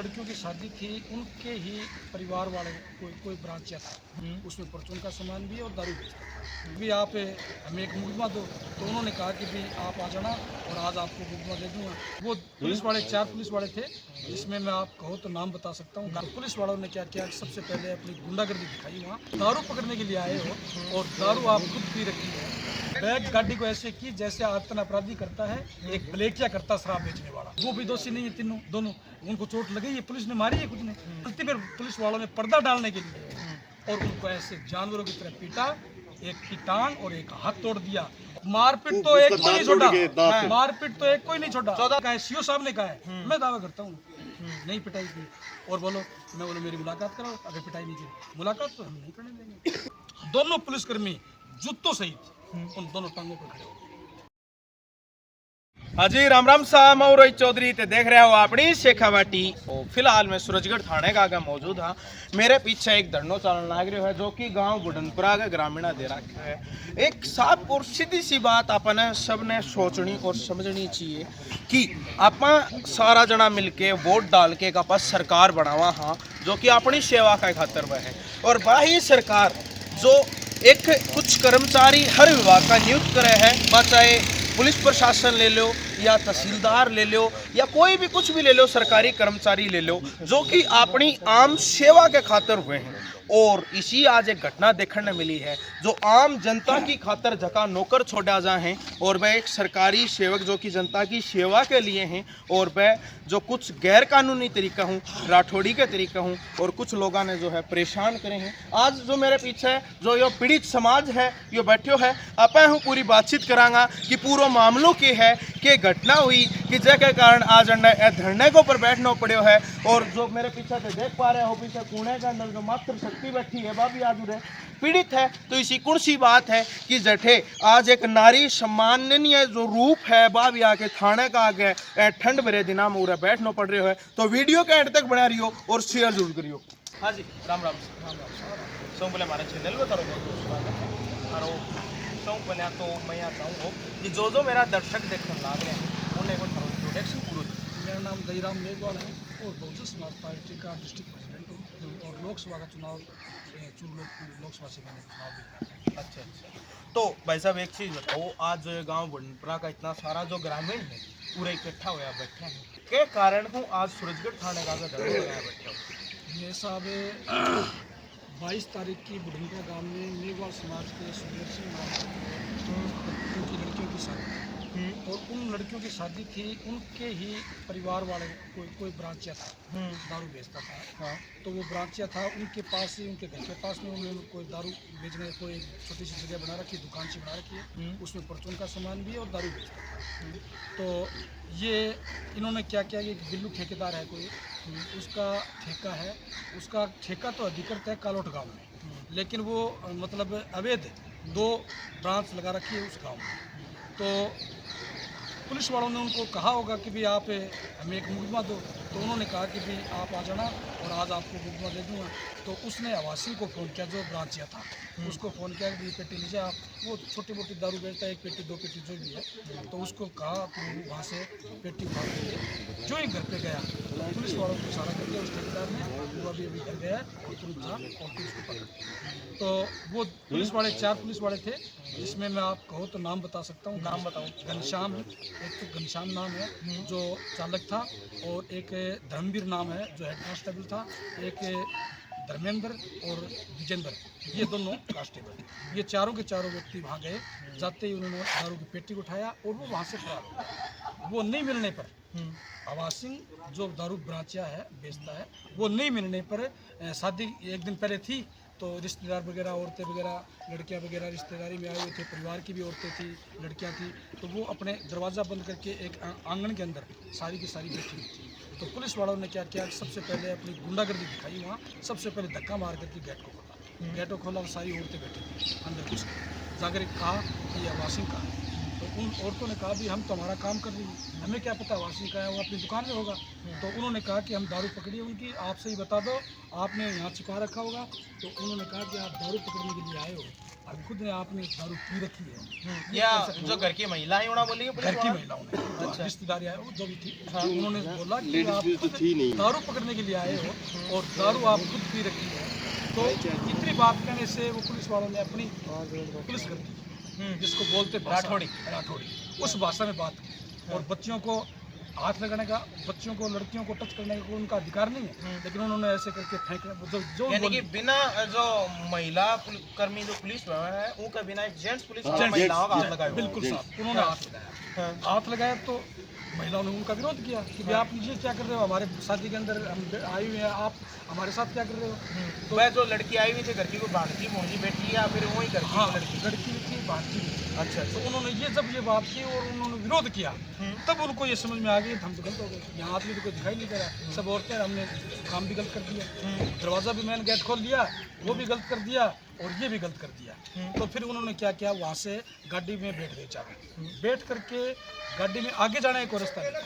लड़कियों की शादी थी, उनके ही परिवार वाले कोई ब्रांचिया था, उसमें परचून का सामान भी है और दारू बेचता था। भी आप हमें एक मुकदमा दो, तो उन्होंने कहा कि भी आप आ जाना और आज आपको मुकदमा दे दूंगा। वो पुलिस वाले 4 पुलिस वाले थे, जिसमें मैं आप कहो तो नाम बता सकता हूँ। तो पुलिस वालों ने क्या किया, सबसे पहले अपनी गुंडागर्दी दिखाई। वहाँ दारू पकड़ने के लिए आए हो और दारू आप खुद पी रखी है। बैग गाड़ी को ऐसे की जैसे आतन अपराधी करता है, एक ब्लेकिया करता शराब बेचने वाला। वो भी दोषी नहीं है, तीनों दोनों। उनको चोट लगी है, पुलिस ने मारी है, कुछ ने गलती में पुलिस वालों ने पर्दा डालने के लिए और उनको ऐसे जानवरों की तरह पीटा, एक की टांग और एक हाथ तोड़ दिया। मारपीट तो एक कोई नहीं छोड़ा, मारपीट तो एक कोई नहीं छोड़ा। 14 का सीओ साहब ने कहा है, मैं दावा करता हूँ नहीं पिटाई की। और बोलो, मैं बोलो मेरी मुलाकात कराओ, अगर पिटाई नहीं की मुलाकात तो हम नहीं करने देंगे। दोनों पुलिसकर्मी जूतों सहित उन दोनों टांगों पर खड़े हो। हाँ जी, राम राम साहब, मैं रोहित चौधरी ते देख रहे हो अपनी शेखावाटी। और फिलहाल मैं सूरजगढ़ थाने का आगे मौजूद हाँ। मेरे पीछे एक धरनो चालन लाग रहा है, जो कि गांव बुढ़नपुरा का ग्रामीण दे रखा है। एक साफ और सीधी सी बात अपन सबने सोचनी और समझनी चाहिए कि आप सारा जना मिलके वोट डाल के आप सरकार बनावा हाँ, जो कि अपनी सेवा का खातर वह है। और वही सरकार जो एक कुछ कर्मचारी हर विभाग का नियुक्त करे है, चाहे पुलिस प्रशासन ले लो या तहसीलदार ले लो या कोई भी कुछ भी ले लो, सरकारी कर्मचारी ले लो, जो कि अपनी आम सेवा के खातिर हुए हैं। और इसी आज एक घटना देखने मिली है, जो आम जनता की खातिर जगह नौकर छोड़ा जा हैं और वह एक सरकारी सेवक जो कि जनता की सेवा के लिए हैं, और वह जो कुछ गैर कानूनी तरीका हूँ, राठौड़ी के तरीका हूँ, और कुछ लोगों ने जो है परेशान करे हैं। आज जो मेरे पीछे जो ये पीड़ित समाज है ये बैठो है, आप हूँ पूरी बातचीत करांगा कि पूरा मामलों के है कि घटना हुई कि जगह कारण आज धरने को पर बैठना पड़ो है। और जो मेरे पीछे से देख पा रहे हो, पीछे कुएं के अंदर जो मात्र शक्ति बैठी है वह भी आज पीड़ित है। तो इसी कौन सी बात है कि जठे आज एक नारी सम्माननीय जो रूप है वह भी आके थाने का आगे ठंड भरे दिना में उरे बैठना पड़ रहा है। तो वीडियो के एंड तक बना रही हो और शेयर जरूर करियो। हाँ जी, राम राम सौ बोले हमारे चैनल में करो सौ बोले तो मैं यहाँ चाहूँ कि जो मेरा दर्शक देखने लाग रहे हैं उन्हें को इंट्रोडक्शन पूरा। मेरा नाम दईराम मेघवाल है और बहुजन समाज पार्टी का डिस्ट्रिक्ट प्रेसिडेंट हूँ और लोकसभा का चुनाव लोकसभा से मैंने चुनाव भी। अच्छा अच्छा, तो भाई साहब एक चीज़ बताओ, आज जो ये गाँव बुढ़नपुरा का इतना सारा जो ग्रामीण है पूरा इकट्ठा होया बैठे हैं, के कारण हूँ आज सूरजगढ़ थाने का बैठे हो? ये साहब 22 तारीख की बुढ़नपुरा गांव में मेघवाल समाज के सुंदर सिंह नाम की लड़कियों की शादी और उन लड़कियों की शादी थी, उनके ही परिवार वाले कोई ब्रांचिया था, दारू बेचता था। हाँ, तो वो ब्रांचिया था, उनके पास ही, उनके घर के पास में उन्होंने कोई दारू बेचने कोई छोटी सी जगह बना रखी, दुकान सी बना रखी है, उसमें परचून का सामान भी है और दारू बेचता था। तो ये इन्होंने क्या किया, ये बिल्लू ठेकेदार है कोई, उसका ठेका है, उसका ठेका तो अधिकृत है कालोट गाँव में, लेकिन वो मतलब अवैध 2 ब्रांच लगा रखी है उस गाँव में। तो पुलिस वालों ने उनको कहा होगा कि भी आप हमें एक मुकदमा दो, तो उन्होंने कहा कि भी आप आ जाना और आज आपको मुकदमा दे दूंगा। तो उसने आवासी को फ़ोन किया, जो ब्रांचिया था उसको फ़ोन किया कि पेटी लीजिए आप, वो छोटी मोटी दारू बेचता है, 1 पेटी 2 पेटी जो भी है। तो उसको कहा तो वहाँ से पेटी उठा के जो ही घर पे गया, पुलिस वालों को इशारा कर दिया उस ठेकेदार ने, वो अभी घर गया और तुरंत जा और फिर उसको पकड़। तो वो पुलिस वाले 4 पुलिस वाले थे, जिसमें मैं आप कहो तो नाम बता सकता हूँ। नाम बताऊँ? घनश्याम, एक तो घनश्याम नाम है जो चालक था, और एक धर्मवीर नाम है जो हेड कांस्टेबल था, एक धर्मेंद्र और विजेंद्र, ये दोनों कांस्टेबल। ये चारों के चारों व्यक्ति वहाँ गए, जाते ही उन्होंने दारू की पेटी उठाया और वो वहाँ से फरार हो गया। वो नहीं मिलने पर आवासिंग जो दारू ब्रांचिया है बेचता है, वो नहीं मिलने पर शादी 1 दिन पहले थी, तो रिश्तेदार वगैरह, औरतें वगैरह, लड़कियां वगैरह रिश्तेदारी में आए हुए थे, परिवार की भी औरतें थी, लड़कियां थी, तो वो अपने दरवाज़ा बंद करके एक आंगन के अंदर सारी की सारी बैठी हुई थी। तो पुलिस वालों ने क्या किया, सबसे पहले अपनी गुंडागर्दी दिखाई। वहाँ सबसे पहले धक्का मार करके गेट को खोला, गेट को खोला और सारी औरतें बैठी थी अंदर घुस के, जाकर कहा कि ये आवासिंग का है। तो उन औरतों ने कहा भी हम तो हमारा काम कर रही हैं, हमें क्या पता वासी का है, वो अपनी दुकान में होगा। तो उन्होंने कहा कि हम दारू पकड़िए उनकी, आप सही बता दो, आपने यहाँ छिपा रखा होगा। तो उन्होंने कहा कि आप दारू पकड़ने के लिए आए हो, अब खुद ने आपने दारू पी रखी है। या जो घर की महिला है उन्हें बोली घर की महिलाओं ने, जो रिश्तेदारी आए हो जो भी थी, उन्होंने बोला कि आप खुद दारू पकड़ने के लिए आए हो और दारू आप खुद पी रखी है। तो इतनी बात कहने से वो पुलिस वालों ने अपनी पुलिस कर दी, जिसको बोलते राठौड़ी, उस भाषा में बात की। और बच्चियों को हाथ लगाने का, बच्चियों को, लड़कियों को टच करने का कोई उनका अधिकार नहीं है, लेकिन उन्होंने ऐसे करके फेंक जो यानी कि बिना जो महिला कर्मी जो पुलिस में है उनका बिना एक जेंट्स पुलिस महिलाओं का हाथ लगाया। बिल्कुल साहब, उन्होंने हाथ लगाया। हाथ लगाया तो महिलाओं ने उनका विरोध किया कि भाई आप ये क्या कर रहे हो, हमारे शादी के अंदर हम आई हुई हैं, आप हमारे साथ क्या कर रहे हो। तो वह जो लड़की आई हुई थी घर की को भांजी भोंजी बेटी या फिर वही घर की लड़की थी, भांजी थी। अच्छा, तो उन्होंने जब ये बात की और उन्होंने विरोध किया, तब उनको ये समझ में आ गई हम तो गलत हो गए, यहाँ आदमी तो कोई दिखाई नहीं दे रहा, सब औरतें, हमने काम भी गलत कर दिया, दरवाज़ा भी मैंने गेट खोल दिया, वो भी गलत कर दिया और ये भी गलत कर दिया। तो फिर उन्होंने क्या किया, वहाँ से गाड़ी में बैठ गए चारों, बैठ करके गाड़ी में आगे जाने को रास्ता मिला,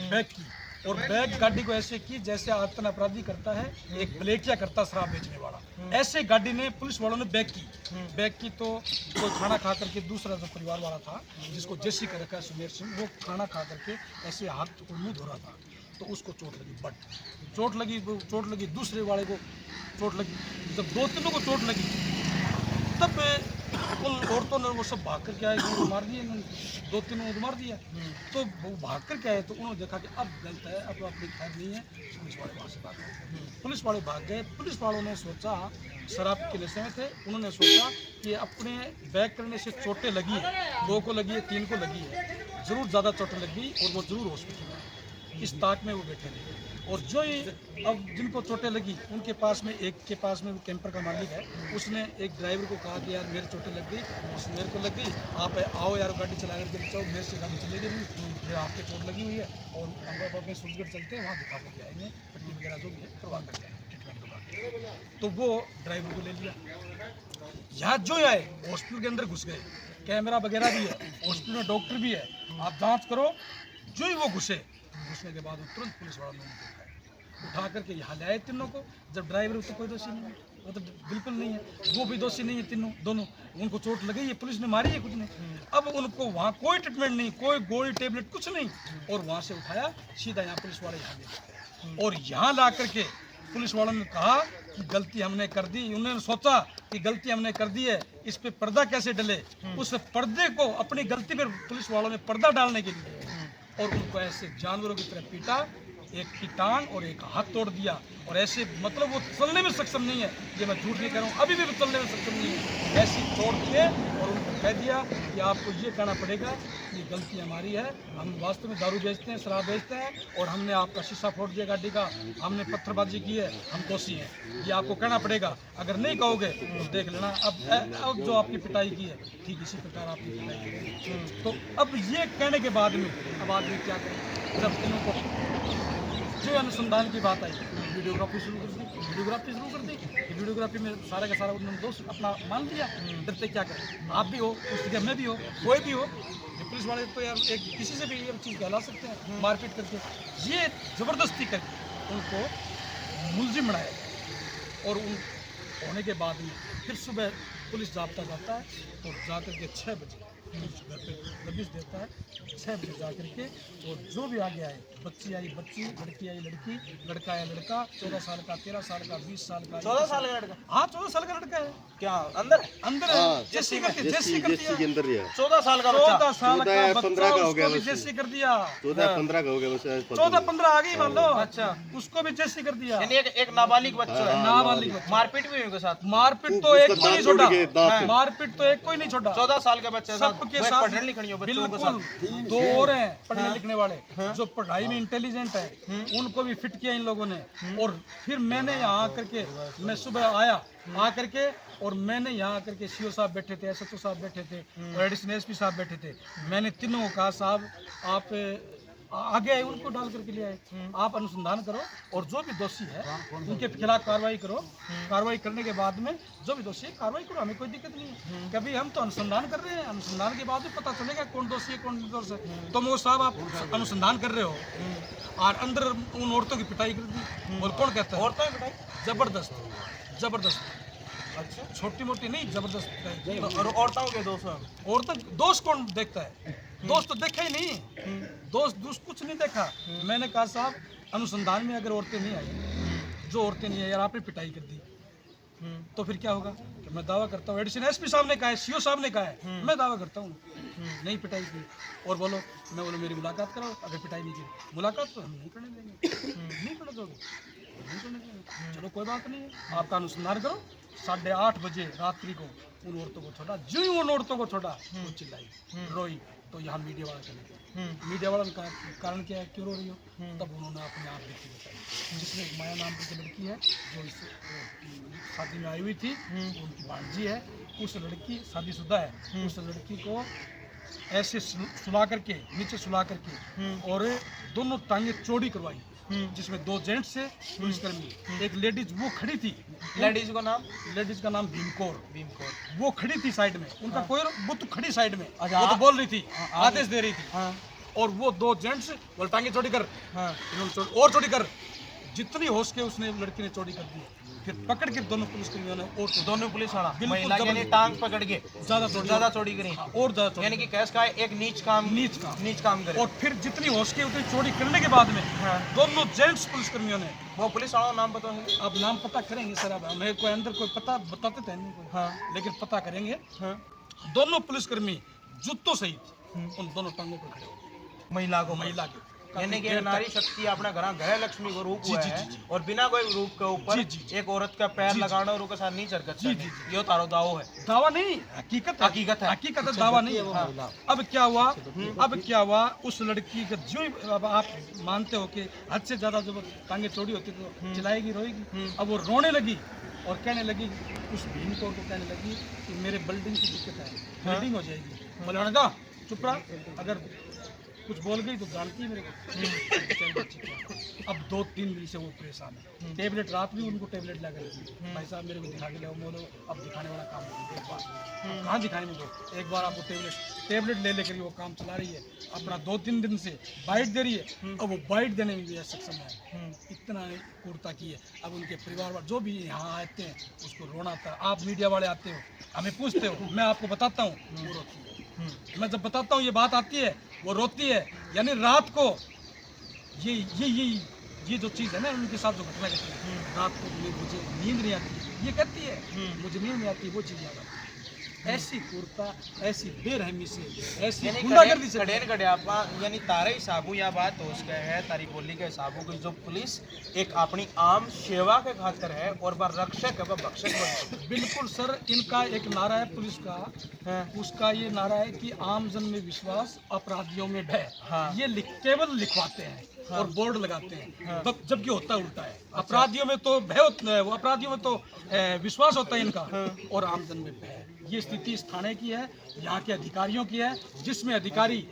बैग की, और बैग गाड़ी को ऐसे की जैसे आतन अपराधी करता है, एक ब्लेकिया करता शराब बेचने वाला, ऐसे गाड़ी ने पुलिस वालों ने बैग की। तो कोई खाना खा करके दूसरा जो परिवार वाला था जिसको जैसी कर रखा है सुमेर सिंह, वो खाना खा करके ऐसे हाथ को मुंह धो रहा था, तो उसको चोट लगी, बट चोट लगी दूसरे वाले को चोट लगी। जब 2-3 को चोट लगी तब उन औरतों ने वो सब भाग कर के आए, मार दिए, 2-3 को मार दिया। तो वो भाग कर के आए तो उन्होंने देखा कि अब गलत है, अब अपनी खैर नहीं है, पुलिस वाले वहाँ से भाग गए। पुलिस वाले भाग गए, पुलिस वालों ने सोचा, शराब के नशे में थे, उन्होंने सोचा कि अपने बैग करने से चोटें लगी है, 2 को लगी है, 3 को लगी है, ज़रूर ज़्यादा चोटें लगी और वो ज़रूर हॉस्पिटल में, इस ताक में वो बैठे थे। और जो ही अब जिनको चोटें लगी उनके पास में, एक के पास में वो कैंपर का मालिक है, उसने एक ड्राइवर को कहा कि यार मेरे चोटें लग गई, मेरे को लग गई, आप आओ यार गाड़ी चला करके बचाओ, मेरे से गाड़ी चलेगी नहीं, फिर आपके चोट लगी हुई है और हम अपने सूरजगढ़ चलते हैं, वहाँ दिखा करके आएंगे, पट्टी वगैरह जो भी है करवा करके आएंगे, ट्रीटमेंट करवा। तो वो ड्राइवर को ले लिया, यहाँ जो आए हॉस्पिटल के अंदर घुस गए, कैमरा वगैरह भी है, हॉस्पिटल में डॉक्टर भी है, आप जाँच करो। जो ही वो घुसने के बाद तुरंत पुलिस वालों ने उठा करके यहाँ ले आए तीनों को। जब ड्राइवर तो कोई दोषी नहीं है, वो तो बिल्कुल नहीं है, वो भी दोषी नहीं है, दोनों उनको चोट लगी है, पुलिस ने मारी है, कुछ नहीं। अब उनको वहाँ कोई ट्रीटमेंट नहीं, कोई गोली टेबलेट कुछ नहीं, और वहाँ से उठाया सीधा यहाँ पुलिस वाले यहाँ ले, और यहाँ ला करके पुलिस वालों ने कहा कि गलती हमने कर दी। उन्होंने सोचा कि गलती हमने कर दी है, इस पे पर्दा कैसे डले, उस पर्दे को अपनी गलती पर पुलिस वालों ने पर्दा डालने के लिए और उनको ऐसे जानवरों की तरह पीटा, एक की टांग और एक हाथ तोड़ दिया, और ऐसे मतलब वो चलने में सक्षम नहीं है, ये मैं झूठ नहीं कह रहा हूँ, अभी भी वो चलने में सक्षम नहीं है, ऐसे तोड़ दिए और उनको कह दिया कि आपको ये कहना पड़ेगा कि गलती हमारी है, हम वास्तव में दारू बेचते हैं, शराब बेचते हैं, और हमने आपका शीशा फोड़ दिया गाड़ी का, हमने पत्थरबाजी की है, हम दोषी हैं, ये आपको कहना पड़ेगा। अगर नहीं कहोगे तो देख लेना अब जो आपकी पिटाई की है ठीक इसी प्रकार आपकी पिटाई की। तो अब ये कहने के बाद में अब आदमी क्या करे, जब तीनों को जो अनुसंधान की बात आई, वीडियोग्राफी शुरू कर दी। वीडियोग्राफी में सारा का सारा उन्होंने दोस्त अपना मान लिया, डरते क्या करें, आप भी हो उस जगह में भी हो, कोई भी हो, पुलिस वाले तो यार एक किसी से भी ये चीज़ कहला सकते हैं, मारपीट करके, ये ज़बरदस्ती करके उनको मुलजिम बनाया। और उन होने के बाद में फिर सुबह पुलिस जाब्ता जाता है और जा कर के 6 बजे घर पे दबिश देता है, 6 बजे जा करके, और जो भी आगे आए, बच्ची आई बच्ची, लड़की आई लड़की, लड़का आया लड़का, 14 साल का, 13 साल का, 20 साल का, 14 साल का लड़का, हाँ 14 साल का लड़का है, क्या अंदर है, जैसी करती है, 14 साल का बच्चा, 14 साल का 15 का हो गया, जैसी कर दिया, 14-15 का हो गया, 14-15 आ गई मान लो, अच्छा उसको भी जैसी कर दिया, यानी एक नाबालिग बच्चा है, नाबालिग बच्चा। मारपीट भी हुई उनके साथ, मारपीट तो एक कोई नहीं छोड़ा, दांत मारपीट तो एक कोई नहीं छोड़ा, 14 साल के बच्चे सबके साथ पढ़ने लिखने बच्चों के साथ बिल्कुल 2 और हैं पढ़ने लिखने वाले, जो पढ़ाई में इंटेलिजेंट है, उनको भी फिट किया इन लोगों ने। और फिर मैंने यहाँ आकर के, मैं सुबह आया आकर के, और मैंने यहाँ आकर के सीओ साहब बैठे थे, एसएचओ साहब बैठे थे, और एडिशनल एसपी साहब बैठे थे, मैंने तीनों को कहा साहब आप आगे आए उनको डाल करके ले आए। आप अनुसंधान करो और जो भी दोषी है उनके खिलाफ कार्रवाई करो। कार्रवाई करने के बाद में जो भी दोषी है कार्रवाई करो, हमें कोई दिक्कत नहीं है। कभी हम तो अनुसंधान कर रहे हैं, अनुसंधान के बाद भी पता चलेगा कौन दोषी है कौन निर्दोष है। तो वो साहब आप अनुसंधान कर रहे हो और अंदर उन औरतों की पिटाई कर दी। और कौन कहता है औरतों की पिटाई? जबरदस्त जबरदस्त, अच्छा, छोटी मोटी नहीं, जबरदस्त पिटाई। और औरतों के दोस्त औरतों दोष कौन देखता है? दोस्त तो देखा ही नहीं, दोस्त कुछ नहीं देखा। मैंने कहा साहब अनुसंधान में अगर औरतें नहीं आई, जो औरतें नहीं आई यार आपने पिटाई कर दी तो फिर क्या होगा? कि मैं दावा करता हूँ, एडिशनल एसपी साहब ने कहा है, सीओ साहब ने कहा है, मैं दावा करता हूँ नहीं पिटाई की। और बोलो मैं बोलो मेरी मुलाकात कराओ, अगर पिटाई नहीं की मुलाकात तो हम नहीं करने देंगे। नहीं करने दोगे? नहीं करने देंगे। चलो कोई बात नहीं है, आपका अनुसंधान करो। 8:30 बजे रात्रि को उन औरतों को छोड़ा, जो ही उन औरतों को छोड़ा वो चिल्लाई रोई। तो यहाँ मीडिया वाला चले गए। मीडिया वाला का कारण क्या है, क्यों रो रही हो? तब उन्होंने अपने आप देखी बताई, जिसमें एक माया नाम की लड़की है जो इस शादी में आई हुई थी, उनकी भांजी है। उस लड़की शादीशुदा है, उस लड़की को ऐसे सुला करके नीचे सुला करके और दोनों टांगे चौड़ी करवाई, जिसमें 2 जेंट्स थे पुलिसकर्मी, एक लेडीज वो खड़ी थी। लेडीज का नाम भीमकौर, भीमकौर। वो खड़ी थी साइड में, उनका कोई वो तो खड़ी साइड में, अच्छा, वो तो बोल रही थी, आदेश दे रही थी। हाँ, और वो 2 जेंट्स बोल टांगे चौड़ी कर, हाँ, इन्होंने और चौड़ी कर, जितनी होश के उसने लड़की ने चौड़ी कर दी। फिर पकड़ के दोनों पुलिसकर्मियों ने और दोनों पुलिस वाला बिल्कुल महिला यानी जबरदस्त। टांग पकड़ के ज्यादा चौड़ी करी, और ज्यादा चौड़ी, यानी कि कैस का है, एक नीच काम करे। और फिर जितनी होश के उतनी चौड़ी करने के बाद में दोनों जेंट्स पुलिसकर्मियों ने, वो पुलिस वाला नाम पता है? अब नाम पता करेंगे सर, अब हमें कोई अंदर कोई पता बताते थे नहीं कोई, हाँ, लेकिन पता करेंगे। हाँ, दोनों पुलिसकर्मी जूतों सहित उन दोनों टांगों पर खड़े हो, महिला के यानी कि नारी शक्ति अपना गृह लक्ष्मी को रूप हुआ है और बिना कोई रूप के ऊपर एक औरत का पैर लगाना और उसके साथ नीच हरकत करना, ये तारो दाव है। दावा नहीं, हकीकत है, दावा नहीं है। अब क्या हुआ उस लड़की का जो, अब आप मानते हो कि हद से ज्यादा जब टांगे चौड़ी होती तो चिल्लाएगी रोएगी। अब वो रोने लगी और कहने लगी, उस भीमकौर को कहने लगी कि मेरे बिल्डिंग की दिक्कत है, बिल्डिंग हो जाएगी। बोले जा चुप रहा, अगर कुछ बोल गई तो जानती है मेरे को। अब 2-3 दिन से वो परेशान है। टेबलेट रात भी उनको टेबलेट ला कर भाई साहब मेरे को दिखा के लाओ, बोलो अब दिखाने वाला काम नहीं, एक बार कहाँ दिखाने को, एक बार आपको टेबलेट ले लेकर वो काम चला रही है अपना। 2-3 दिन से बाइट दे रही है, अब वो बाइट देने में भी सक्षम है, इतना क्रूरता की है। अब उनके परिवार वाले जो भी यहाँ आते हैं उसको रोना आता है। आप मीडिया वाले आते हो, हमें पूछते हो, मैं आपको बताता हूँ, वो रोती है। मैं जब बताता हूँ ये बात आती है वो रोती है। यानी रात को ये जो चीज़ है ना उनके साथ जो घटना घटती है, रात को मुझे नींद नहीं आती, ये कहती है मुझे नींद नहीं आती, वो चीज़ याद आती है। ऐसी क्रूरता, ऐसी बेरहमी से, ऐसी गुंडागर्दी से यानी तारे हिसाबू या बात हो उसका है, तारी बोली के हिसाबों की जो पुलिस एक अपनी आम सेवा के खातिर है और वह रक्षक है, वह भक्षक है। बिल्कुल सर, इनका एक नारा है पुलिस का, उसका ये नारा है कि आम जन में विश्वास, अपराधियों में भय। ये केवल लिखवाते हैं और बोर्ड लगाते हैं, जबकि होता उल्टा है। अपराधियों में तो भय होता है, अपराधियों में तो विश्वास होता है इनका, और आमजन में भय। ये स्थिति इस थाने की है, यहाँ के अधिकारियों की है, जिसमें अधिकारी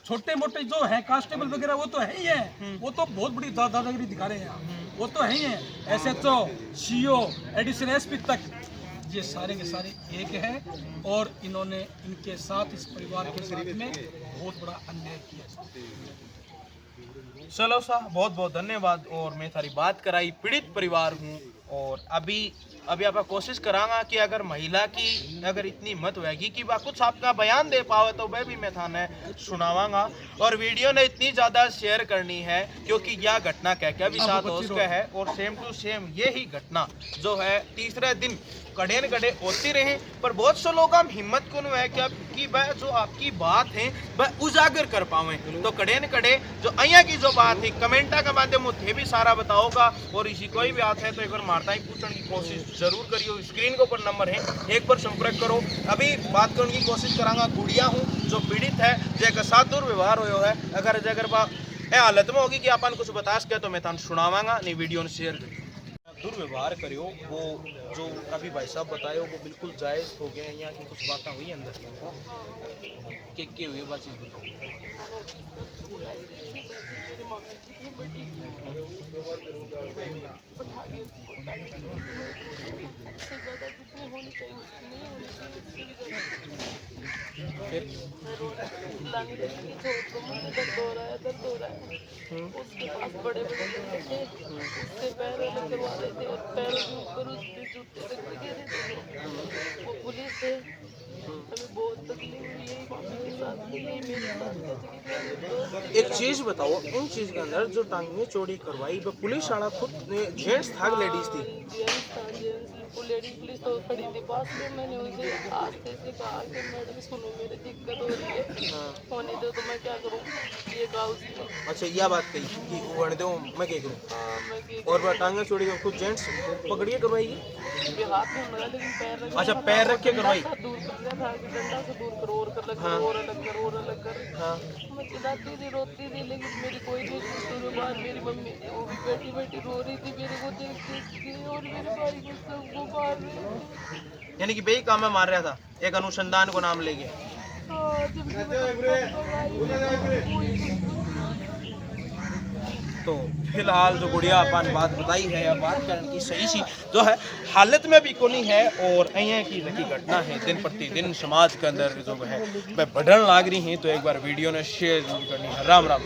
छोटे मोटे जो हैं कांस्टेबल वगैरह वो तो है ही है, वो तो बहुत बड़ी दादागिरी दिखा रहे हैं यहाँ, वो तो है ही है। SHO, CO, एडिशनल एसपी तक ये सारे के सारे एक है, और इन्होंने इनके साथ, इस परिवार के साथ में बहुत बड़ा अन्याय किया। चलो साहब बहुत बहुत धन्यवाद। और मैं थारी बात कराई, पीड़ित परिवार हूँ, और अभी आप कोशिश करांगा कि अगर महिला की अगर इतनी हिम्मत होगी कि वह कुछ आपका बयान दे पावे तो वह भी मैं थाने सुनावांगा। और वीडियो ने इतनी ज़्यादा शेयर करनी है क्योंकि यह घटना क्या भी साथ हो उसका है, और सेम टू सेम यही घटना जो है तीसरे दिन कड़े होती रहे। पर बहुत से लोग हम हिम्मत कौन है कि वह जो आपकी बात है वह उजागर कर पावे, तो कड़े जो अया की जो बात है कमेंटा के माध्यम थे भी सारा बताओगा। और इसी कोई भी बात है तो एक बार मारता ही पूछने की कोशिश जरूर करियो। स्क्रीन के ऊपर नंबर है, एक बार संपर्क करो। अभी बात करने की कोशिश करांगा गुड़िया हूँ जो पीड़ित है, जैसे साथ दुर्व्यवहार हो है, अगर हालत में होगी कि अपन कुछ बता सके तो मैं थान सुनावांगा, नहीं वीडियो ने शेयर करियो। दुर्व्यवहार करियो, वो जो अभी भाई साहब बताए वो बिल्कुल जायज़ हो गए। यहाँ की कुछ बातें हुई अंदर के हुई बात चीज़ बताओ। बुलाई थी मेरी मम्मी की बड़ी पटाखे उससे ज़्यादा जितनी होनी चाहिए उतनी नहीं होनी चाहिए, उससे भी ज़्यादा। मैं रोड लाने लगी कि छोड़ दो, मुझे दर्द हो रहा है, दर्द हो रहा है। उसके पास बड़े बड़े जूते थे, उसके पैर अलग करवा रहे थे और पैरों के ऊपर उसके जूते रख के गए थे। वो पुलिस थे। हमें बहुत तकलीफ हुई है मम्मी के साथ, यही मेरे साथ कैसे कि मेरे दोस्त एक चीज बताओ, उन चीज के अंदर जो टांगें चोरी करवाई वो पुलिस वाला खुद जेंट्स था कि लेडीज थी? जेंट्स था, जेंट्स लेडी पुलिस तो खड़ी थी पास में। मैंने उनसे आस्ते से कहा कि मैडम सुनो मेरी दिक्कत हो रही है, होने दो तो मैं क्या करूँ, ये कहा उसने। अच्छा, यह बात कही कि होने दो मैं क्या करूँ? हाँ मैं कि और वह टांगें चोरी को खुद जेंट्स पकड़िए करवाएगी? हाथ में मरा लेकिन पैर रख अच्छा, पैर रख के करवाई? डंडा सा दूर कर दिया था कि डंडा से दूर करो और कर लग और अलग कर और अलग कर। हाँ। मैं चिल्लाती थी रोती थी लेकिन मेरी कोई नहीं सुनी। बाद मेरी मम्मी थी, वो भी बैठी बैठी रो रही थी मेरे को देख देख के, और मेरे भाई को सबको मार रहे थे। यानी कि बेई काम में मार रहा था, एक अनुसंधान को नाम लेके। हाँ, जबकि मैं तो फिलहाल जो गुड़िया अपन बात बताई है या बात करने की सही सी जो है हालत में भी कोनी है, और यहाँ की देखी घटना है दिन प्रतिदिन समाज के अंदर जो है वह बढ़न लाग रही है। तो एक बार वीडियो ने शेयर जरूर करनी है। राम राम।